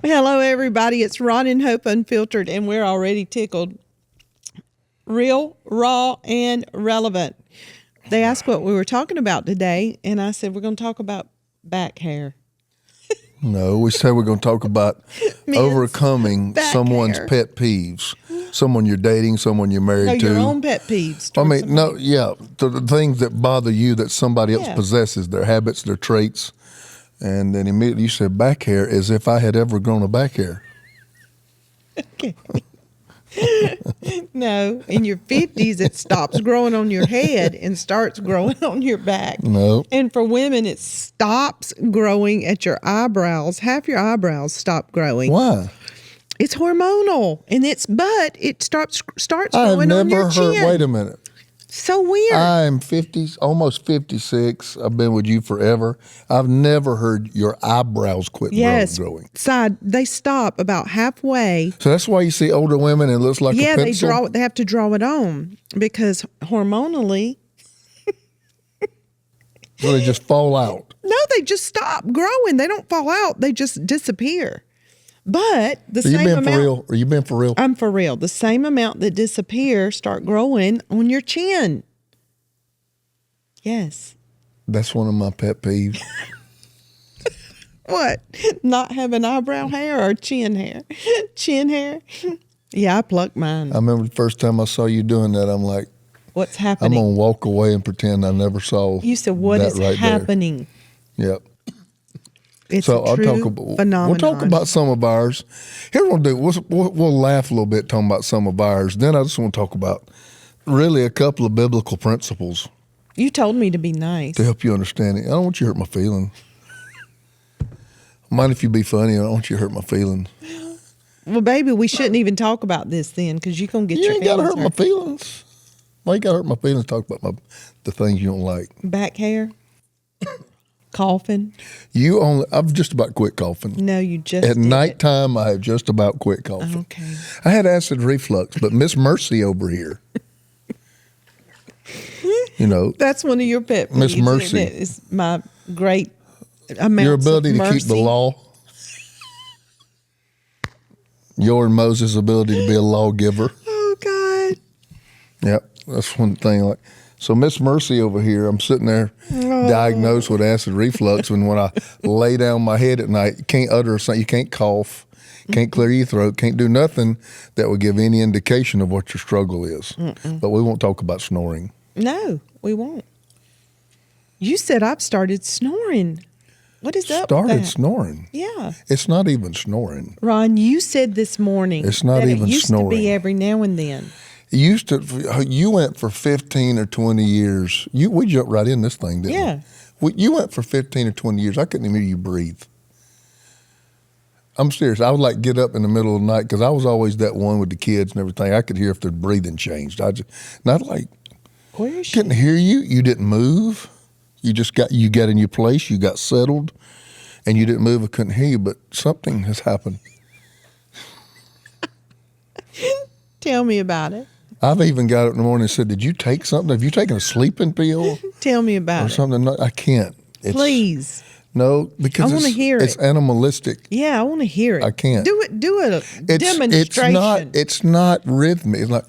Hello, everybody. It's Ron and Hope Unfiltered, and we're already tickled. Real, raw, and relevant. They asked what we were talking about today, and I said we're going to talk about back hair. No, we said we're going to talk about overcoming someone's hair. pet peeves. Someone you're dating, someone you're married to. Your own pet peeves. The things that bother you that somebody else possesses, their habits, their traits. And then immediately you said back hair as if I had ever grown a back hair. Okay. No, in your 50s, it stops growing on your head and starts growing on your back. No. And for women, it stops growing at your eyebrows. Half your eyebrows stop growing. Why? It's hormonal, and it starts growing on your chin. Wait a minute. So weird. I'm almost 56. I've been with you forever. I've never heard your eyebrows quit growing. They stop about halfway. So that's why you see older women and it looks like a pencil? Yeah, they have to draw it on because hormonally. So they just fall out. No, they just stop growing. They don't fall out. They just disappear. But same amount. Are you being for real? I'm for real. The same amount that disappear start growing on your chin. Yes. That's one of my pet peeves. What? Not having eyebrow hair or chin hair? Chin hair? Yeah, I plucked mine. I remember the first time I saw you doing that, I'm like, what's happening? I'm going to walk away and pretend I never saw You said, what is happening? There. Yep. It's a true phenomenon. We'll talk about some of ours. Here's what we'll do. We'll laugh a little bit talking about some of ours. Then I just want to talk about really a couple of biblical principles. You told me to be nice. To help you understand it. I don't want you to hurt my feelings. Mind if you be funny? I don't want you to hurt my feelings. Well, baby, we shouldn't even talk about this then because you're going to get your feelings hurt. You ain't got to hurt my feelings. Why you got to hurt my feelings? Talk about the things you don't like. Back hair. Coughing. I've just about quit coughing. No, you just At nighttime, I have just about quit coughing. Okay. I had acid reflux, but Miss Mercy over here, That's one of your pet peeves. Miss Mercy. It's my great amount your ability of to keep the law. Your and Moses' ability to be a lawgiver. Oh, God. Yep, that's one thing. So Miss Mercy over here, I'm sitting there diagnosed with acid reflux, and when I lay down my head at night, you can't utter something, you can't cough, can't clear your throat, can't do nothing that would give any indication of what your struggle is. But we won't talk about snoring. No, we won't. You said I've started snoring. What is up with that? Snoring? Yeah. It's not even snoring. Ron, you said this morning it's not that even it used snoring. to be every now and then. You went for 15 or 20 years. We jumped right in this thing, didn't we? You went for 15 or 20 years. I couldn't even hear you breathe. I'm serious. I would get up in the middle of the night because I was always that one with the kids and everything. I could hear if their breathing changed. Where is she? Couldn't hear you. You didn't move. You got in your place. You got settled, and you didn't move. I couldn't hear you, but something has happened. Tell me about it. I've even got up in the morning and said, did you take something? Have you taken a sleeping pill? Tell me about it. Or something? No, I can't. Please. No, because I want to hear it. It's animalistic. Yeah, I want to hear it. I can't. Do a demonstration. It's not rhythmic. It's like,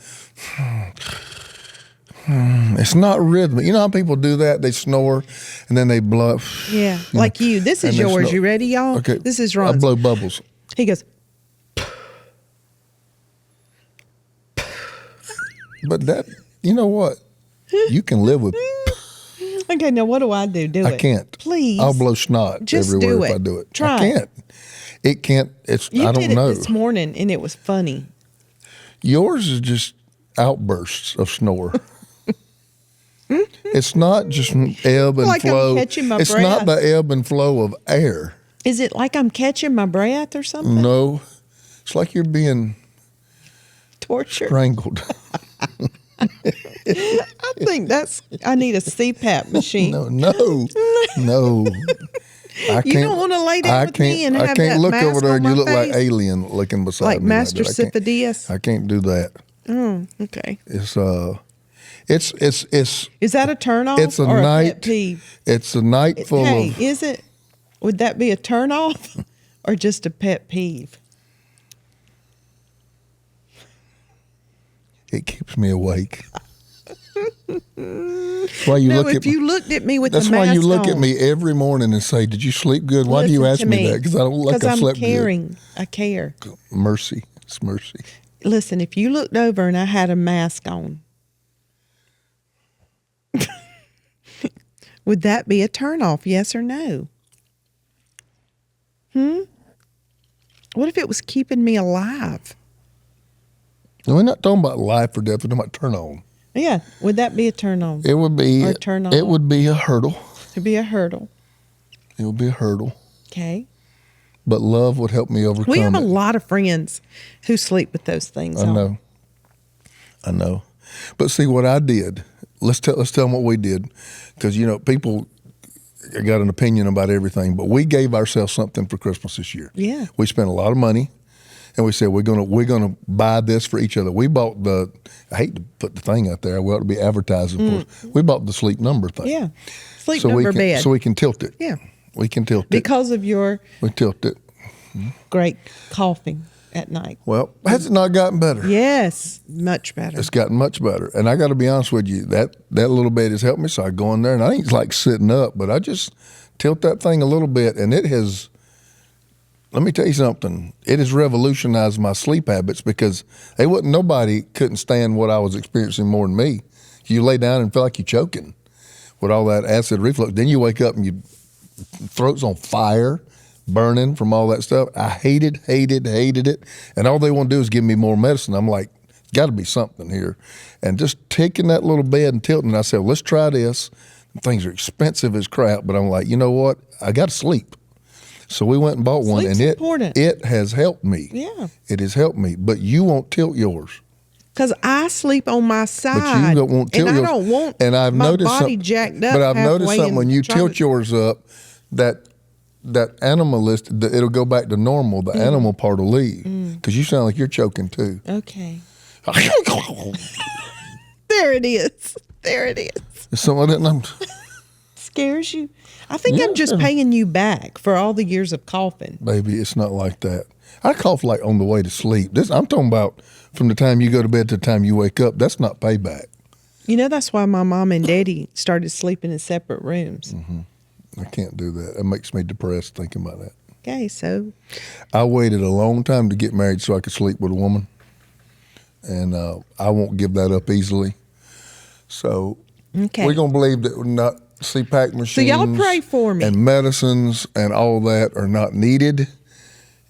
it's not rhythmic. You know how people do that? They snore and then they blow. Yeah, like you. This is yours. You ready, y'all? Okay. This is Ron's. I blow bubbles. He goes. But you know what? You can live with. Okay, now what do I do? Do it. I can't. Please. I'll blow snot Just everywhere do if it. I do it. Try I can't. It can't. I don't know. You did it this morning, and it was funny. Yours is just outbursts of snore. It's not just ebb and flow. I'm catching my it's breath. not the ebb and flow of air. Is it like I'm catching my breath or something? No. It's like you're being tortured. Strangled. I think I need a CPAP machine. No. I you don't want to lay down with me and have that mask on my face? I can't look over there and you look like alien looking beside me. Like Master Syphidius? I can't do that. Oh, okay. Is that a turn off it's a or night, a pet peeve? It's a night full of. Is it? Would that be a turn off or just a pet peeve? It keeps me awake. That's why you No, look if at you looked at me with the That's mask why you look at on. me every morning and say, "Did you sleep good?" Why do you ask Listen to me that? Because I don't look like I I'm slept caring. I care. good. Mercy, it's mercy. Listen, if you looked over and I had a mask on, would that be a turnoff? Yes or no? What if it was keeping me alive? And we're not talking about life or death. We're talking about turn on. Yeah. Would that be a turn on? It would be. Or turn on. It would be a hurdle. It'd be a hurdle. It would be a hurdle. Okay. But love would help me overcome We have a it. lot of friends who sleep with those things on. I know. But see what I did. Let's tell them what we did, because people got an opinion about everything. But we gave ourselves something for Christmas this year. Yeah. We spent a lot of money, and we said we're gonna buy this for each other. We bought I hate to put the thing out there. We ought to be advertising for it. We bought the sleep number thing. Yeah. Sleep number bed. So we can tilt it. Yeah. We can tilt it. Because of your We tilt it. great coughing at night. Well, has it not gotten better? Yes. Much better. It's gotten much better. And I got to be honest with you, that little bed has helped me. So I go in there, and I ain't like sitting up, but I just tilt that thing a little bit, and it has, let me tell you something, it has revolutionized my sleep habits, because nobody couldn't stand what I was experiencing more than me. You lay down and feel like you're choking with all that acid reflux. Then you wake up and your throat's on fire, burning from all that stuff. I hated it. And all they want to do is give me more medicine. I'm like, got to be something here. And just taking that little bed and tilting, I said, well, let's try this. Things are expensive as crap, but I'm like, you know what? I got to sleep. So we went and bought one, Sleep's and important. it has helped me. Yeah. It has helped me. But you won't tilt yours. Because I sleep on my side. But you won't tilt and yours. I don't want and I've my noticed body something, jacked up. But I've noticed halfway something when you and try tilt to- yours up, that animalist, it'll go back to normal. The animal part will leave, because you sound like you're choking too. Okay. There it is. There it is. Some of that, Scares you? I think I'm just paying you back for all the years of coughing. baby, it's not like that. I cough like on the way to sleep. I'm talking about from the time you go to bed to the time you wake up. That's not payback. That's why my mom and daddy started sleeping in separate rooms. I can't do that. It makes me depressed thinking about that. Okay, so I waited a long time to get married so I could sleep with a woman, and I won't give that up easily. So okay. we're going to believe that we're not CPAP machines y'all pray for me. and medicines and all that are not needed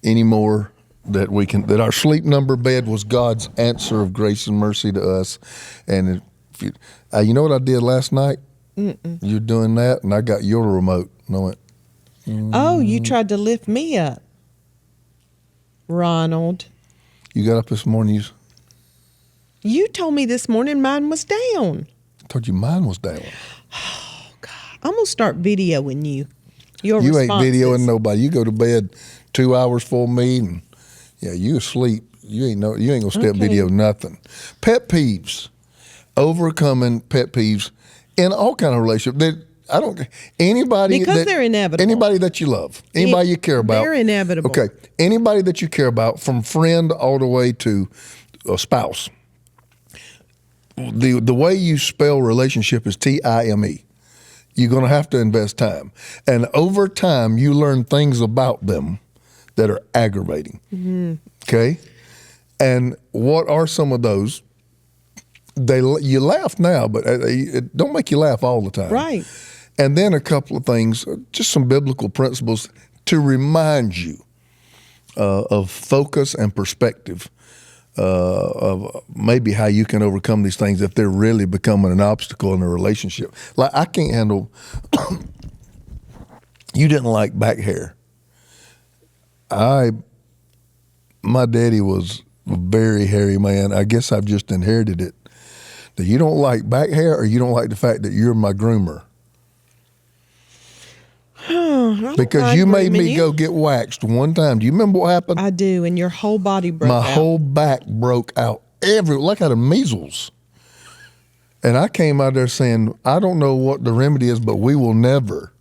anymore, that our sleep number bed was God's answer of grace and mercy to us. And if you know what I did last night? You're doing that, and I got your remote. And I went, Oh, you tried to lift me up, Ronald. you got up this morning, You told me this morning mine was down. I told you mine was down. I'm going to start videoing you. Your You ain't responses. videoing nobody. You go to bed 2 hours before me, and you asleep. You ain't gonna step Okay. video nothing. Pet peeves, overcoming pet peeves in all kind of relationships. Anybody Because that, they're inevitable. Anybody that you love, anybody you care about, They're inevitable. Okay, anybody that you care about, from friend all the way to a spouse. The way you spell relationship is TIME. You're going to have to invest time. And over time, you learn things about them that are aggravating. Okay? And what are some of those? You laugh now, but it don't make you laugh all the time. Right. And then a couple of things, just some biblical principles to remind you of focus and perspective, of maybe how you can overcome these things if they're really becoming an obstacle in a relationship. Like, I can't handle, you didn't like back hair. My daddy was a very hairy man. I guess I've just inherited it. That you don't like back hair, or you don't like the fact that you're my groomer. Because you made me go get waxed one time. Do you remember what happened? I do, and your whole body broke out. My whole back broke out. Like I had measles. And I came out there saying, I don't know what the remedy is, but we will never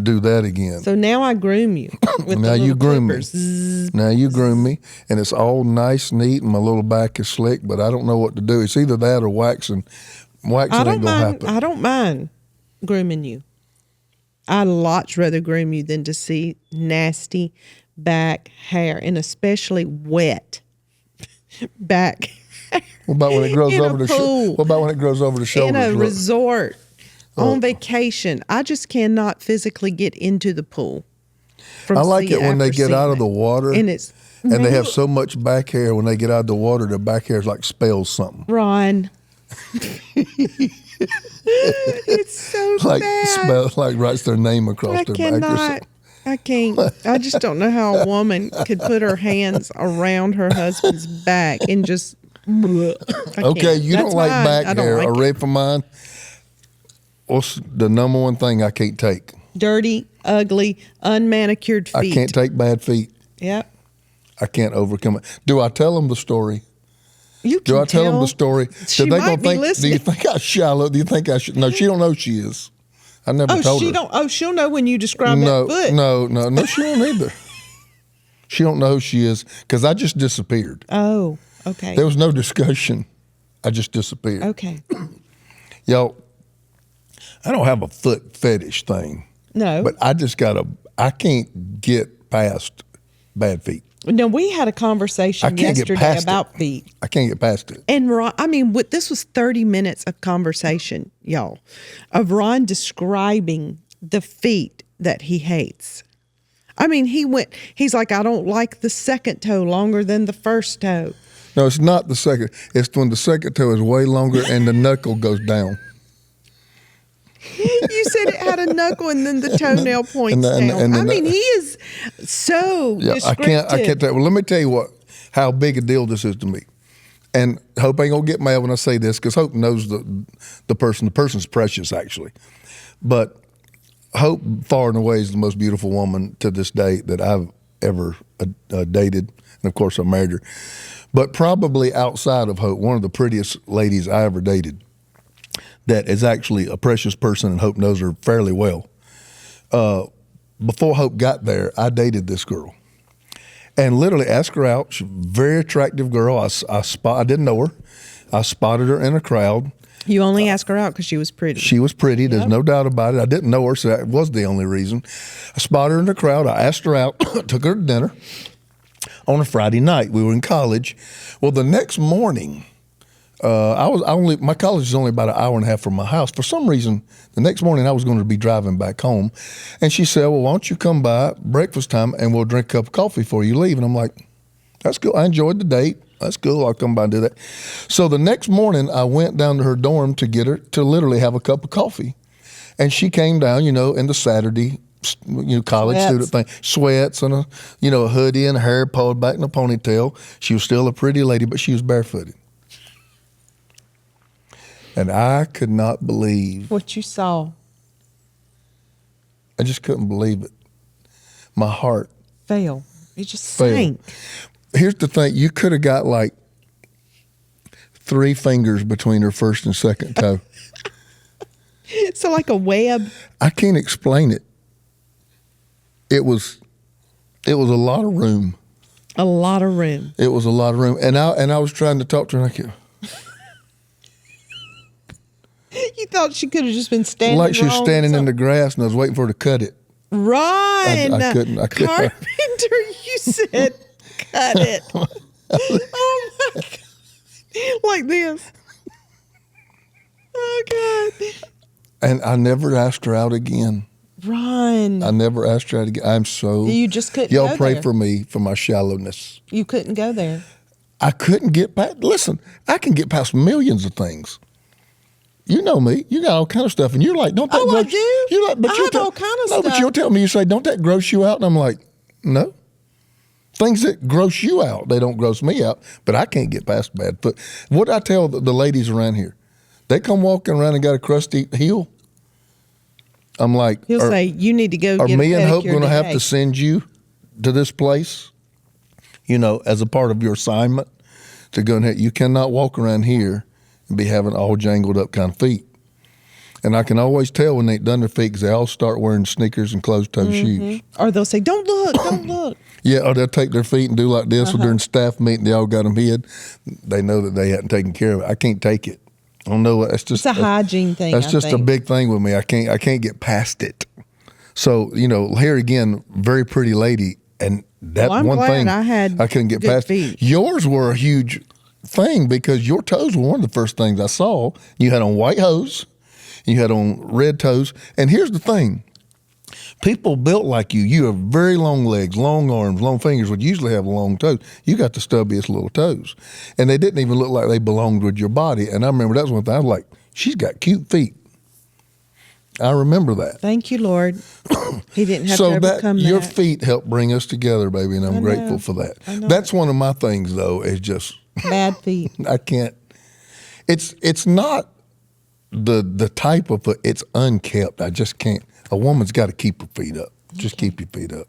do that again. So now I groom you with Now the you little groom clippers. me. Now you groom me, and it's all nice, neat, and my little back is slick. But I don't know what to do. It's either that or waxing. Waxing ain't gonna happen. I don't mind grooming you. I'd lots rather groom you than to see nasty back hair, and especially wet back. What about when it grows in a over the pool. What about when it grows over the shoulders? In a Look. resort on vacation? I just cannot physically get into the pool. I like it when they get out of the water and they have so much back hair. When they get out of the water, their back hair is like spells something. Ron. It's so Like bad. like writes their name across I their cannot. back or something. I can't. I just don't know how a woman could put her hands around her husband's back and just. Okay, you That's don't like mine. back I don't hair. like Are it. ready for mine? What's the number one thing I can't take? Dirty, ugly, unmanicured feet. I can't take bad feet. Yep. I can't overcome it. Do I tell them the story? You can Do I tell them the story? She Do they might be think? listening. Do you think I shallow? Do you think I should? No, she don't know she is. I never told her. She'll know when you describe that foot. No, she don't either. She don't know who she is because I just disappeared. Oh, okay. There was no discussion. I just disappeared. Okay. Y'all, I don't have a foot fetish thing. No. But I can't get past bad feet. No, we had a conversation I can't get yesterday past about it. feet. I can't get past it. And Ron, this was 30 minutes of conversation, y'all, of Ron describing the feet that he hates. I mean, he's like, I don't like the second toe longer than the first toe. No, it's not the second. It's when the second toe is way longer and the knuckle goes down. You said it had a knuckle and then the toenail points down. I mean, he is so descriptive. I can't tell. Well, let me tell you how big a deal this is to me. And Hope ain't gonna get mad when I say this because Hope knows the person. The person's precious, actually. But Hope, far and away, is the most beautiful woman to this day that I've ever dated. And of course, I married her. But probably outside of Hope, one of the prettiest ladies I ever dated that is actually a precious person, and Hope knows her fairly well. Before Hope got there, I dated this girl. And literally asked her out. She's a very attractive girl. I didn't know her. I spotted her in a crowd. You only asked her out because she was pretty. She was pretty. There's no doubt about it. I didn't know her, so that was the only reason. I spotted her in the crowd. I asked her out, took her to dinner on a Friday night. We were in college. Well, the next morning, my college is only about an hour and a half from my house. For some reason, the next morning I was going to be driving back home. And she said, well, why don't you come by breakfast time and we'll drink a cup of coffee before you leave. And I'm like, that's cool. I enjoyed the date. That's cool. I'll come by and do that. So the next morning I went down to her dorm to get her to literally have a cup of coffee. And she came down, in the Saturday, college student thing, sweats and a hoodie and hair pulled back in a ponytail. She was still a pretty lady, but she was barefooted. And I could not believe what you saw. I just couldn't believe it. My heart Fail. It just failed. sank. Here's the thing. You could have got like 3 fingers between her first and second toe. So like a web. I can't explain it. It was a lot of room. A lot of room. It was a lot of room. And I was trying to talk to her like, You thought she could have just been standing like she was wrong or standing in the something. grass and I was waiting for her to cut it. Ron. I couldn't. Carpenter, you said cut it. Oh my God. Like this. Oh God. And I never asked her out again. Ron. I never asked her out again. I'm so. You just couldn't Y'all go pray there. for me for my shallowness. You couldn't go there. I couldn't get past. Listen, I can get past millions of things. You know me. You got all kind of stuff, and you're like, "Don't that Oh, I gross?" do? You like, but I you have all kind of no, but stuff. you'll tell me. You say, "Don't that gross you out?" And I'm like, "No." Things that gross you out, they don't gross me out. But I can't get past bad foot. What I tell the ladies around here, they come walking around and got a crusty heel. I'm like, He'll say, "You need to go are get a me and Hope pedicure going to have today." to send you to this place, as a part of your assignment to go and you cannot walk around here and be having all jangled up kind of feet. And I can always tell when they ain't done their feet because they all start wearing sneakers and closed-toe shoes. Or they'll say, "Don't look, don't look." Yeah, or they'll take their feet and do like this, or during staff meeting, they all got them hid. They know that they hadn't taken care of it. I can't take it. I don't know. That's just It's a hygiene thing. That's I just think. a big thing with me. I can't get past it. So here again, very pretty lady, and that Well, I'm one glad thing I had couldn't get good past. feet. Yours were a huge thing because your toes were one of the first things I saw. You had on white hose, you had on red toes, and here's the thing. People built like you have very long legs, long arms, long fingers, would usually have long toes. You got the stubbiest little toes. And they didn't even look like they belonged with your body. And I remember that was one thing. I was like, she's got cute feet. I remember that. Thank you, Lord. He didn't have So to overcome your that. feet helped bring us together, baby, and I'm grateful for that. I know. That's one of my things, though, is just Bad feet. I can't. It's not the type of it's unkept. I just can't. A woman's got to keep her feet up. Just keep your feet up.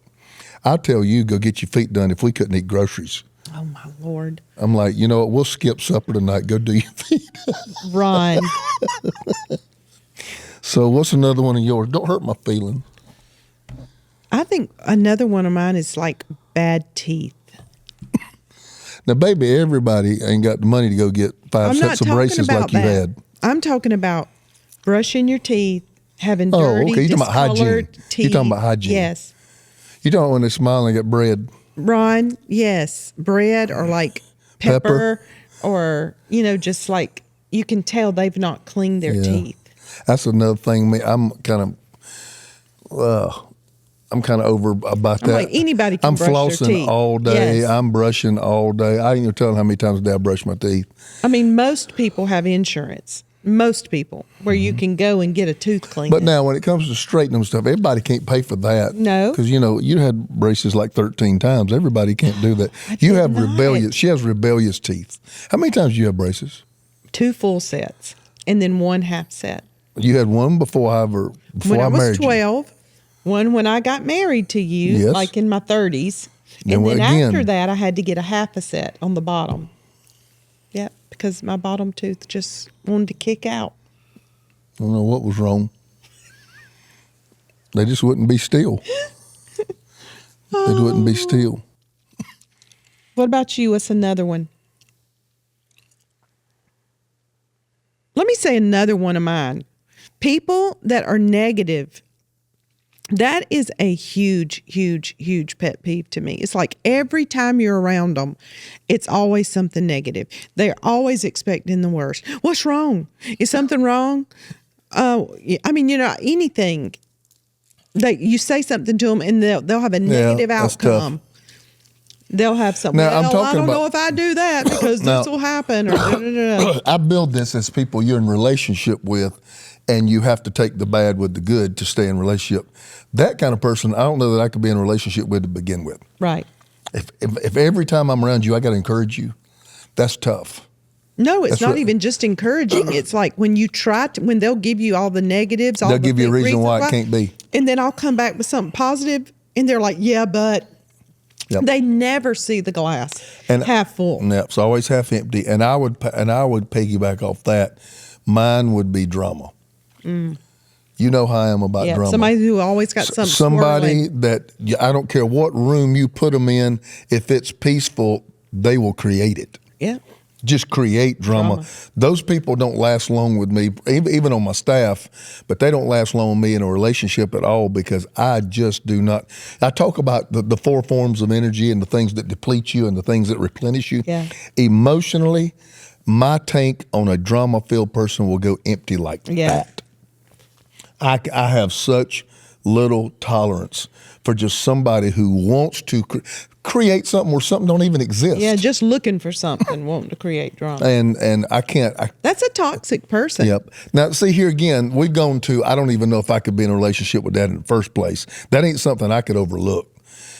I'll tell you, go get your feet done if we couldn't eat groceries. Oh, my Lord. I'm like, you know what? We'll skip supper tonight. Go do your feet. Ron. So what's another one of yours? Don't hurt my feelings. I think another one of mine is like bad teeth. Now, baby, everybody ain't got the money to go get five I'm not sets of talking braces about like you that. had. I'm talking about brushing your teeth, having dirty, okay. You're talking about hygiene. discolored teeth. You're talking about hygiene. Yes. You don't when they smile and they got bread. Ron, yes. Bread or like pepper. Or, just like you can tell they've not cleaned their teeth. That's another thing. I'm kind of over about that. Like anybody can I'm brush their flossing teeth. all day. Yes. I'm brushing all day. I ain't even telling how many times a day I brush my teeth. I mean, most people have insurance. Most people, where you can go and get a tooth cleaned. But now, when it comes to straightening stuff, everybody can't pay for that. No. Because, you had braces like 13 times. Everybody can't do that. You have rebellious. She has rebellious teeth. How many times do you have braces? 2 full sets and then 1 half set. You had one before I When I was married 12, one when I got married to you, Yes. like in my 30s. Then And then again- after that, I had to get a half a set on the bottom. Yep, because my bottom tooth just wanted to kick out. I don't know what was wrong. They just wouldn't be still. They wouldn't be still. What about you? What's another one? Let me say another one of mine. People that are negative. That is a huge, huge, huge pet peeve to me. It's like every time you're around them, it's always something negative. They're always expecting the worst. What's wrong? Is something wrong? I mean, anything. You say something to them and they'll have a negative that's tough. outcome. They'll have something. Now, I'm I talking don't about- know if I do that because Now- this will happen. Or da-da-da. I build this as people you're in relationship with, and you have to take the bad with the good to stay in relationship. That kind of person, I don't know that I could be in a relationship with to begin with. Right. If every time I'm around you, I got to encourage you, that's tough. No, it's That's not right. even just encouraging. It's like when when they'll give you all the negatives, all They'll the give you a big reason why it reasons can't be. And then I'll come back with something positive, and they're like, "Yeah, but." Yep. They never see the glass And- half full. Yeah, it's always half empty. And I would piggyback off that. Mine would be drama. You know how I am about Yeah, drama. somebody who always got something Somebody swirling. that I don't care what room you put them in, if it's peaceful, they will create it. Yeah. Just create drama. Those people don't last long with me, even on my staff, but they don't last long with me in a relationship at all because I just do not. I talk about the 4 forms of energy and the things that deplete you and the things that replenish you. Yeah. Emotionally, my tank on a drama-filled person will go empty like that. I have such little tolerance for just somebody who wants to create something where something don't even exist. Yeah, just looking for something, wanting to create drama. And I can't. That's a toxic person. Yep. Now, see here again, we've gone to, I don't even know if I could be in a relationship with that in the first place. That ain't something I could overlook.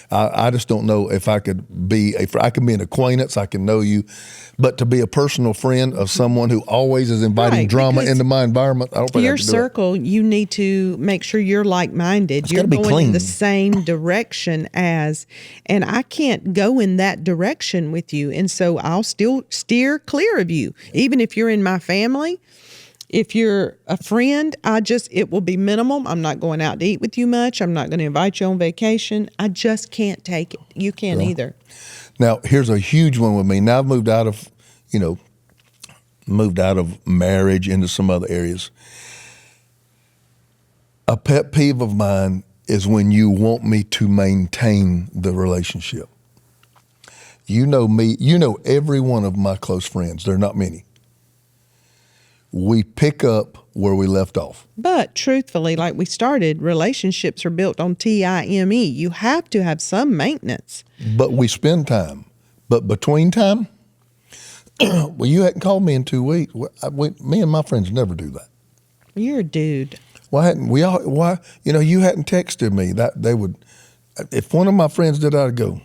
I just don't know if I could be I can be an acquaintance, I can know you, but to be a personal friend of someone who always is inviting Right, drama because into my environment, I don't think I Your could do it. circle, you need to make sure you're like-minded. You're gotta be going in clean. the same direction and I can't go in that direction with you. And so I'll still steer clear of you. Even if you're in my family, If you're a friend, it will be minimum. I'm not going out to eat with you much. I'm not going to invite you on vacation. I just can't take it. You can't either. Now, here's a huge one with me. Now I've moved out of marriage into some other areas. A pet peeve of mine is when you want me to maintain the relationship. You know me, you know every one of my close friends. There are not many. We pick up where we left off. But truthfully, like we started, relationships are built on time. You have to have some maintenance. But we spend time. But between time, well, you hadn't called me in 2 weeks. Me and my friends never do that. You're a dude. Why hadn't we all? Why you hadn't texted me? That they would. If one of my friends did, I'd go,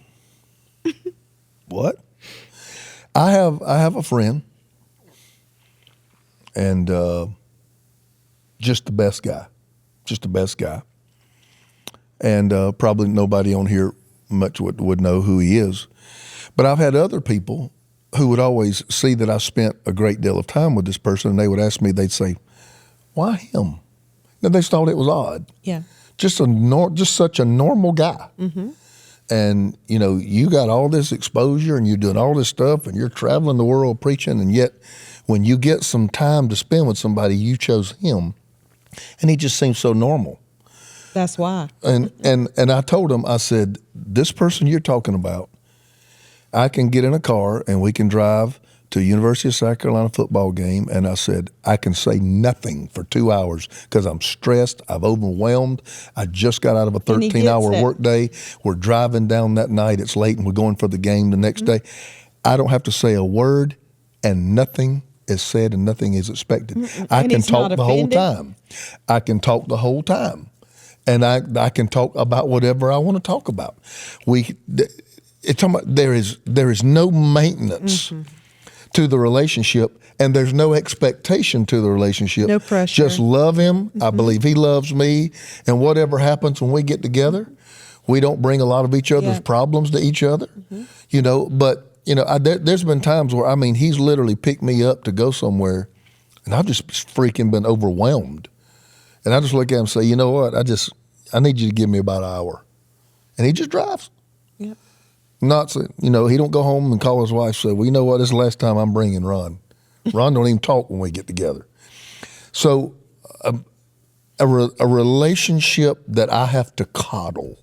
what? I have a friend, and just the best guy, and probably nobody on here much would know who he is, but I've had other people who would always see that I spent a great deal of time with this person, and they would ask me, they'd say, why him? And they thought it was odd. Yeah. Just such a normal guy. Mm-hmm. And, you got all this exposure and you're doing all this stuff and you're traveling the world preaching, and yet when you get some time to spend with somebody, you chose him. And he just seems so normal. That's why. And I told him, I said, this person you're talking about, I can get in a car and we can drive to University of South Carolina football game, and I said, I can say nothing for 2 hours because I'm stressed, I'm overwhelmed. I just got out of a 13-hour workday. We're driving down that night, it's late, and we're going for the game the next day. I don't have to say a word, and nothing is said and nothing is expected. I can talk the whole time. I can talk the whole time. And I can talk about whatever I want to talk about. There is no maintenance to the relationship, and there's no expectation to the relationship. No pressure. Just love him. I believe he loves me, and whatever happens when we get together, we don't bring a lot of each other's problems to each other. But there's been times where he's literally picked me up to go somewhere, and I've just freaking been overwhelmed, and I just look at him and say, you know what? I need you to give me about an hour, and he just drives. Yep. Not, he don't go home and call his wife and say, well, you know what, this is the last time I'm bringing Ron. Ron don't even talk when we get together. So a relationship that I have to coddle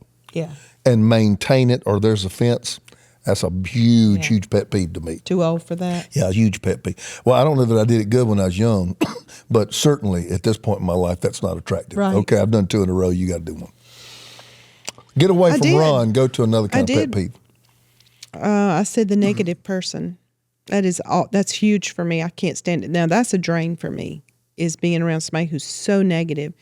and maintain it, or there's a fence, that's a huge pet peeve to me. Too old for that? Yeah, a huge pet peeve. Well, I don't know that I did it good when I was young, but certainly at this point in my life, that's not attractive. Right. Okay, I've done 2 in a row, you got to do one. Get away from Ron, go to another kind of pet peeve. I said the negative person. That's huge for me. I can't stand it. Now, that's a drain for me, is being around somebody who's so negative.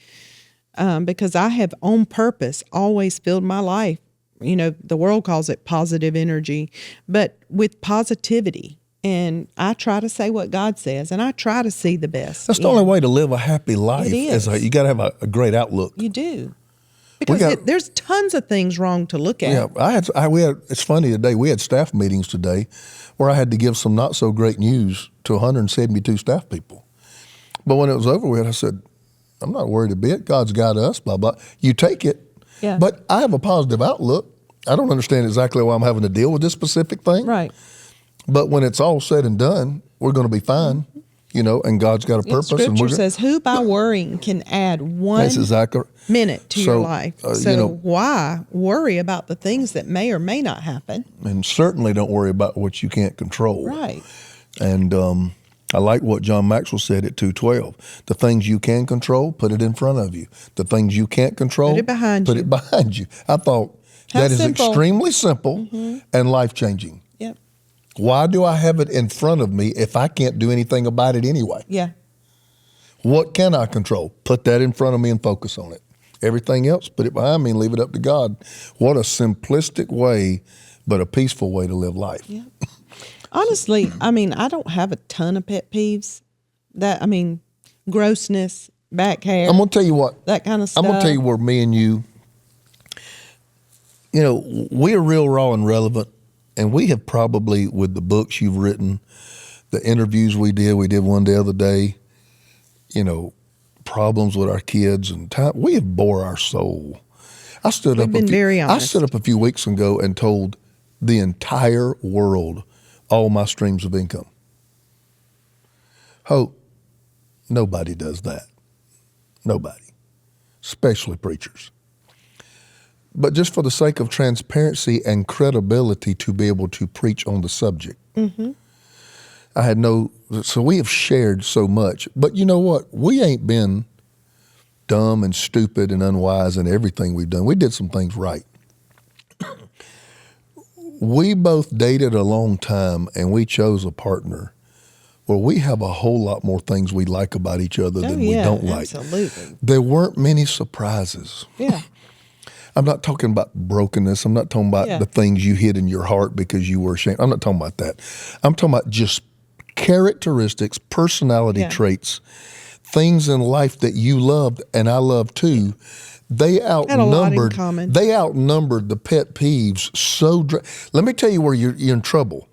Because I have on purpose always filled my life, the world calls it positive energy, but with positivity. And I try to say what God says, and I try to see the best. That's the only way to live a happy life. It is. You got to have a great outlook. You do. Because there's tons of things wrong to look at. Yeah, it's funny today. We had staff meetings today where I had to give some not so great news to 172 staff people. But when it was over with, I said, I'm not worried a bit. God's got us, blah, blah. You take it. Yeah. But I have a positive outlook. I don't understand exactly why I'm having to deal with this specific thing. Right. But when it's all said and done, we're going to be fine. And God's got a purpose. Scripture says, who by worrying can add one minute to your life? Why worry about the things that may or may not happen? And certainly don't worry about what you can't control. Right. And I like what John Maxwell said at 2:12. The things you can control, put it in front of you. The things you can't control, put it behind you. I thought that is extremely simple and life-changing. Yep. Why do I have it in front of me if I can't do anything about it anyway? Yeah. What can I control? Put that in front of me and focus on it. Everything else, put it behind me and leave it up to God. What a simplistic way, but a peaceful way to live life. Yeah. Honestly, I don't have a ton of pet peeves. Grossness, back hair. I'm going to tell you what. That kind of stuff. I'm going to tell you where me and you, we are real raw and relevant. And we have probably, with the books you've written, the interviews we did one the other day, problems with our kids and time, we have bore our soul. We've been very honest. I stood up a few weeks ago and told the entire world all my streams of income. Hope, nobody does that. Nobody, especially preachers. But just for the sake of transparency and credibility to be able to preach on the subject. Mm-hmm. So we have shared so much. But you know what? We ain't been dumb and stupid and unwise in everything we've done. We did some things right. We both dated a long time, and we chose a partner where we have a whole lot more things we like about each other than we don't like. Absolutely. There weren't many surprises. Yeah. I'm not talking about brokenness. I'm not talking about the things you hid in your heart because you were ashamed. I'm not talking about that. I'm talking about just characteristics, personality traits, things in life that you loved and I loved too. They outnumbered the pet peeves. Let me tell you where you're in trouble.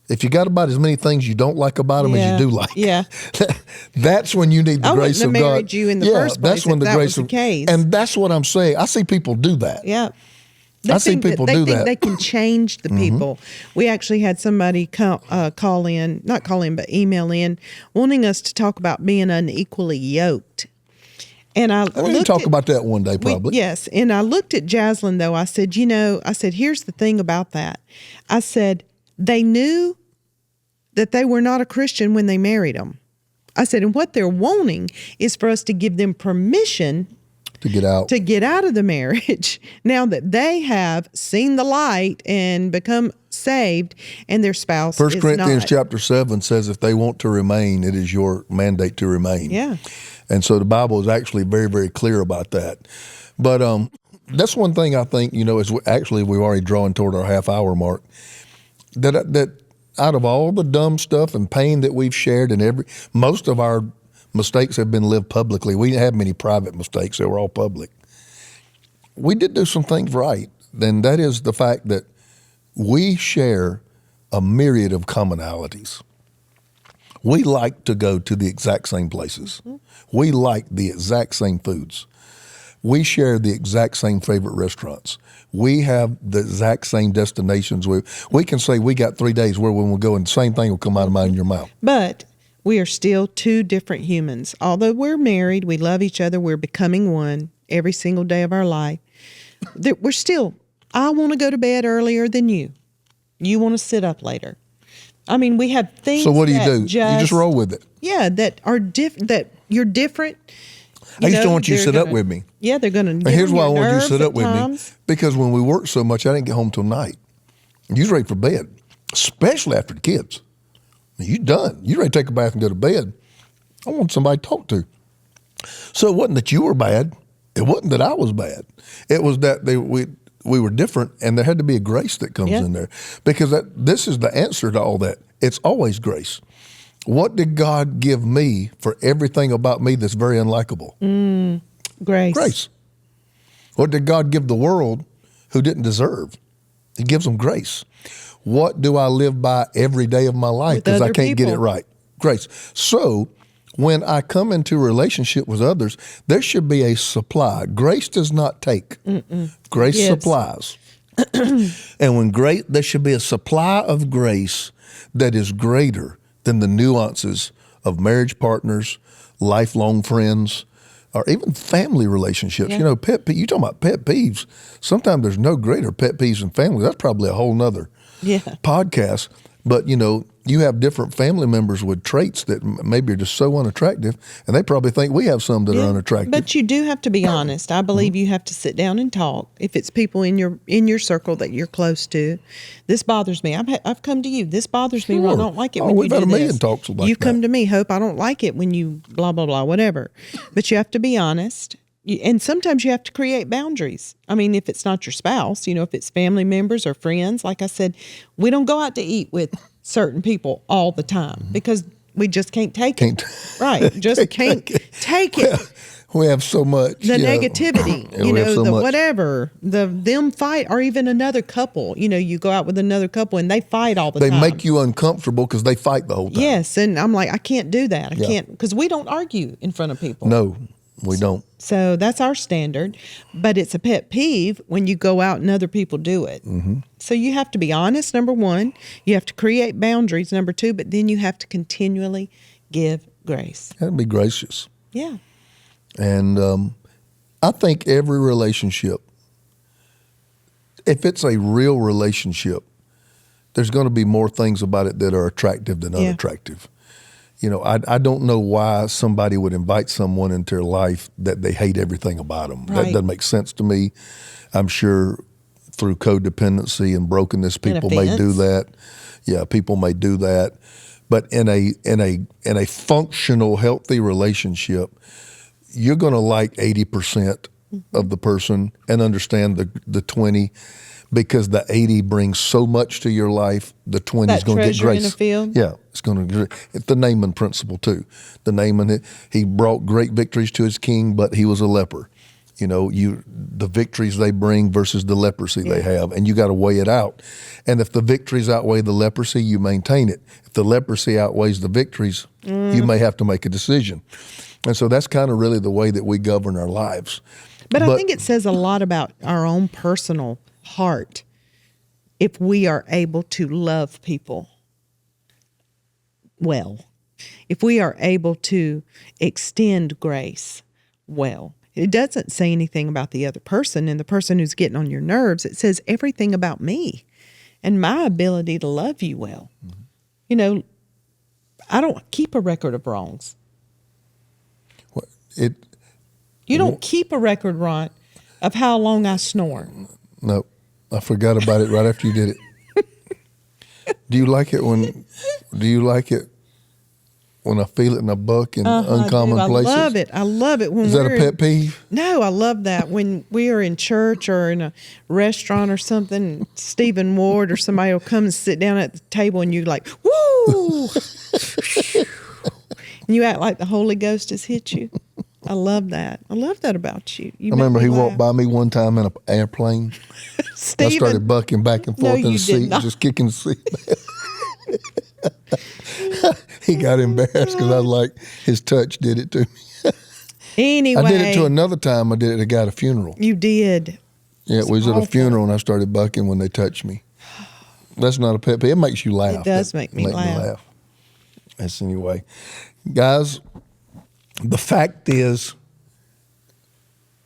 If you got about as many things you don't like about them as you do like, that's when you need the grace of God. I wouldn't have married you in the first place that's when if the that grace was the case. And that's what I'm saying. I see people do that. Yeah. I see people do that. They think they can change the people. We actually had somebody email in, wanting us to talk about being unequally yoked. And we can talk about that one day, probably. Yes. And I looked at Jaslyn, though. I said, here's the thing about that. I said, they knew that they were not a Christian when they married them. I said, and what they're wanting is for us to give them permission to get out of the marriage now that they have seen the light and become saved, and their spouse 1 is Corinthians not. chapter 7 says if they want to remain, it is your mandate to remain. Yeah. And so the Bible is actually very, very clear about that. But that's one thing I think, is actually we're already drawing toward our half-hour mark, that out of all the dumb stuff and pain that we've shared, and most of our mistakes have been lived publicly. We didn't have many private mistakes. They were all public. We did do some things right. And that is the fact that we share a myriad of commonalities. We like to go to the exact same places. Mm-hmm. We like the exact same foods. We share the exact same favorite restaurants. We have the exact same destinations. We can say we got 3 days where we will go and the same thing will come out of mine and your mouth. But we are still two different humans. Although we're married, we love each other, we're becoming one every single day of our life. We're still, I want to go to bed earlier than you. You want to sit up later. I mean, we have things. So what do? You just roll with it. Yeah, that are that you're different. I just don't want you to sit up with me. Yeah, they're going to. Here's why I want you to sit up with me. Because when we worked so much, I didn't get home till night. You was ready for bed, especially after the kids. You done. You ready to take a bath and go to bed. I want somebody to talk to. So it wasn't that you were bad. It wasn't that I was bad. It was that we were different, and there had to be a grace that comes in there. Because this is the answer to all that. It's always grace. What did God give me for everything about me that's very unlikable? Grace. Grace. What did God give the world who didn't deserve? He gives them grace. What do I live by every day of my life because I can't get it right? Grace. So when I come into a relationship with others, there should be a supply. Grace does not take. Grace supplies. And there should be a supply of grace that is greater than the nuances of marriage partners, lifelong friends, or even family relationships. Yeah. You talking about pet peeves. Sometimes there's no greater pet peeves in family. That's probably a whole nother podcast. But, you have different family members with traits that maybe are just so unattractive, and they probably think we have some that are unattractive. But you do have to be honest. I believe you have to sit down and talk. If it's people in your circle that you're close to, this bothers me. I've come to you. This bothers me. I don't like it when you do this. We've had a million talks like you come to me, Hope. I don't like it when you blah blah blah whatever. But you have to be honest. And sometimes you have to create boundaries. I mean, if it's not your spouse, if it's family members or friends, like I said, we don't go out to eat with certain people all the time because we just can't take it. Right. Just can't take it. We have so much. The negativity, Yeah, we have so the much. whatever, them fight, or even another couple. You go out with another couple and they fight all the They time. make you uncomfortable because they fight the whole time. Yes, and I'm like, I can't do that. I Yeah. can't, because we don't argue in front of people. No, we don't. So that's our standard. But it's a pet peeve when you go out and other people do it. Mm-hmm. So you have to be honest, number one. You have to create boundaries, number two. But then you have to continually give grace. And be gracious. Yeah. And I think every relationship, if it's a real relationship, there's going to be more things about it that are attractive than unattractive. I don't know why somebody would invite someone into their life that they hate everything about them. Right. That doesn't make sense to me. I'm sure through codependency and brokenness, people may do that. Yeah, people may do that. But in a functional, healthy relationship, you're going to like 80% of the person and understand the 20, because the 80 brings so much to your life. The 20 is going to get grace. In a field. Yeah, it's going to. It's the Naaman principle too. The Naaman, he brought great victories to his king, but he was a leper. The victories they bring versus the leprosy they have, and you got to weigh it out. And if the victories outweigh the leprosy, you maintain it. If the leprosy outweighs the victories, you may have to make a decision. And so that's kind of really the way that we govern our lives. But I think it says a lot about our own personal heart if we are able to love people well, if we are able to extend grace well. It doesn't say anything about the other person and the person who's getting on your nerves. It says everything about me and my ability to love you well. Mm-hmm. I don't keep a record of wrongs. You don't keep a record, Ron, of how long I snore. No, I forgot about it right after you did it. Do you like it when I feel it in a buck in uncommon places? I love it. I love it. Is that a pet peeve? No, I love that. When we are in church or in a restaurant or something, Stephen Ward or somebody will come and sit down at the table and you're like, woo! And you act like the Holy Ghost has hit you. I love that. I love that about you. I remember he walked by me one time in an airplane. Stephen, I started bucking back and forth in the seat, just kicking the seat. He got embarrassed because I was like, his touch did it to me. Anyway. I did it to another time. I did it at a guy at a funeral. You did. Yeah, we was at a funeral and I started bucking when they touched me. That's not a pet peeve. It makes you laugh. It does make me laugh. That's anyway. Guys, the fact is,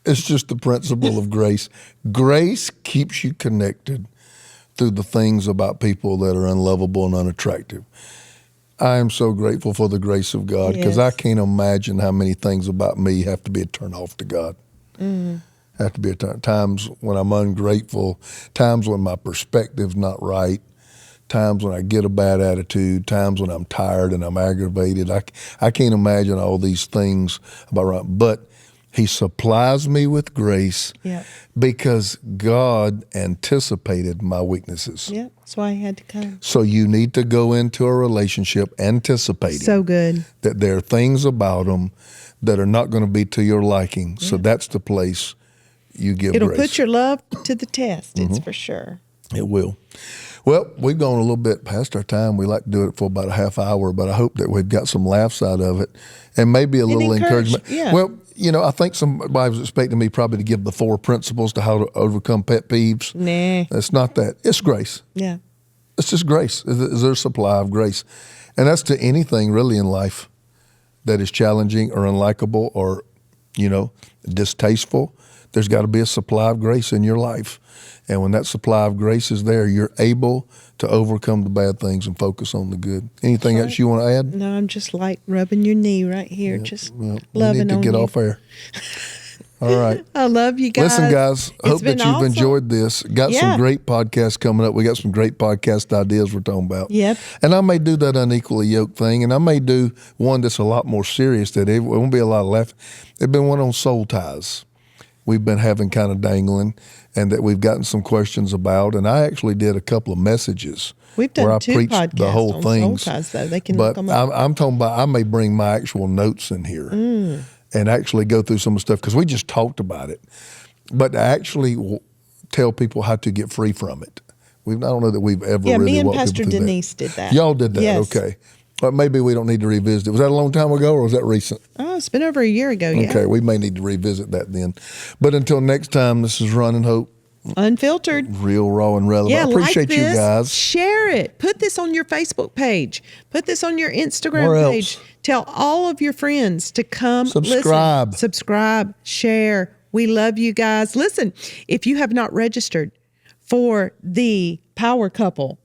it's just the principle of grace. Grace keeps you connected through the things about people that are unlovable and unattractive. I am so grateful for the grace of God because I can't imagine how many things about me have to be a turn off to God. Have to be times when I'm ungrateful, times when my perspective's not right, times when I get a bad attitude, times when I'm tired and I'm aggravated. I can't imagine all these things about right. But he supplies me with grace because God anticipated my weaknesses. Yeah, that's why he had to come. So you need to go into a relationship anticipating that there are things about them that are not going to be to your liking. So that's the place you give grace. It'll put your love to the test, it's for sure. It will. Well, we've gone a little bit past our time. We like to do it for about a half hour, but I hope that we've got some laughs out of it and maybe a little encouragement. Yeah. Well, I think somebody was expecting me probably to give the 4 principles to how to overcome pet peeves. Nah. It's not that. It's grace. Yeah. It's just grace. Is there a supply of grace? And that's to anything really in life that is challenging or unlikable or, distasteful. There's got to be a supply of grace in your life. And when that supply of grace is there, you're able to overcome the bad things and focus on the good. Anything else you want to add? No, I'm just like rubbing your knee right here, just loving on you. We need to get off air. All right. I love you guys. Listen, guys, hope that you've enjoyed this. Got some great podcasts coming up. We got some great podcast ideas we're talking about. Yep. And I may do that unequally yoked thing, and I may do one that's a lot more serious that it won't be a lot of laughing. There's been one on soul ties. We've been having kind of dangling, and that we've gotten some questions about. And I actually did a couple of messages We've done where I 2 preached podcasts the whole on thing. soul ties, though. They can but look them up. I'm talking about I may bring my actual notes in here. and actually go through some of the stuff, because we just talked about it. But to actually tell people how to get free from it. I don't know that we've ever really me and walked Pastor people through Denise that. did that. Y'all did that, Yes. okay. But maybe we don't need to revisit it. Was that a long time ago, or was that recent? Oh, it's been over a year ago, yeah. Okay, we may need to revisit that then. But until next time, this is Ron and Hope. Unfiltered. Real, raw, and relevant. Yeah, I appreciate like you this, guys. Share it. Put this on your Facebook page. Put this on your Instagram Where page. else? Tell all of your friends to come Subscribe. listen. Subscribe, share. We love you guys. Listen, if you have not registered for the Power Couple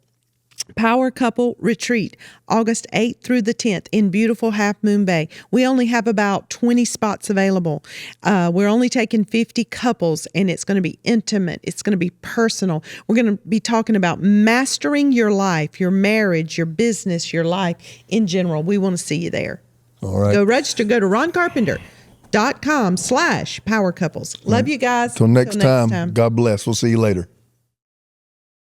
Retreat, August 8th through the 10th in beautiful Half Moon Bay. We only have about 20 spots available. We're only taking 50 couples, and it's going to be intimate. It's going to be personal. We're going to be talking about mastering your life, your marriage, your business, your life in general. We want to see you there. All right. Go register. Go to roncarpenter.com/powercouples. Love you guys. Till next time, God bless. We'll see you later.